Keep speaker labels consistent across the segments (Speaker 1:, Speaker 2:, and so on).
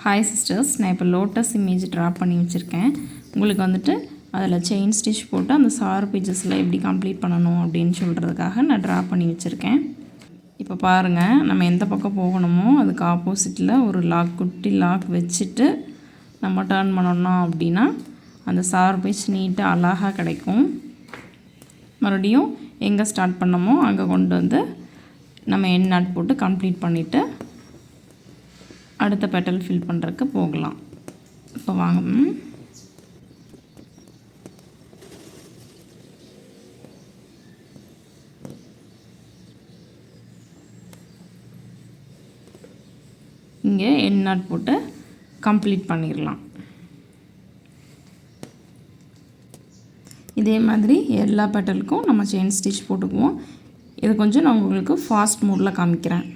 Speaker 1: Hi sisters, நான் இப்போ lotus image draw பண்ணி வச்சுருக்கேன். உங்களுக்கு வந்துட்டு அதில் செயின் ஸ்டிச் போட்டு அந்த சார் பேஜஸில் எப்படி கம்ப்ளீட் பண்ணணும் அப்படின்னு சொல்கிறதுக்காக நான் ட்ரா பண்ணி வச்சுருக்கேன். இப்போ பாருங்கள், நம்ம எந்த பக்கம் போகணுமோ அதுக்கு ஆப்போசிட்டில் ஒரு குட்டி லாக் வச்சுட்டு நம்ம டர்ன் பண்ணணும் அப்படின்னா அந்த சார் பேஜ் நீட்டாக அழகாக கிடைக்கும். மறுபடியும் எங்கே ஸ்டார்ட் பண்ணமோ அங்கே கொண்டு வந்து நம்ம எண்ட் நாட் போட்டு கம்ப்ளீட் பண்ணிவிட்டு அடுத்த பெட்டல் ஃபில் பண்ணுறதுக்கு போகலாம். இப்போ வாங்க. இங்கே எண்ட் நாட் போட்டு கம்ப்ளீட் பண்ணிடலாம். இதே மாதிரி எல்லா பெட்டலுக்கும் நம்ம செயின் ஸ்டிச் போட்டுக்குவோம். இது கொஞ்சம் நான் உங்களுக்கு ஃபாஸ்ட் மோடில் காமிக்கிறேன்.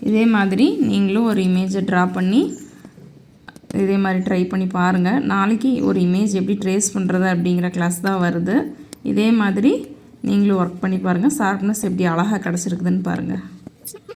Speaker 1: இதே மாதிரி நீங்களும் ஒரு இமேஜை ட்ரா பண்ணி இதே மாதிரி ட்ரை பண்ணி பாருங்கள். நாளைக்கு ஒரு இமேஜ் எப்படி ட்ரேஸ் பண்ணுறது அப்படிங்கிற கிளாஸ் தான் வருது. இதே மாதிரி நீங்களும் ஒர்க் பண்ணி பாருங்கள். ஷார்ப்னஸ் எப்படி அழகாக கிடச்சிருக்குதுன்னு பாருங்கள்.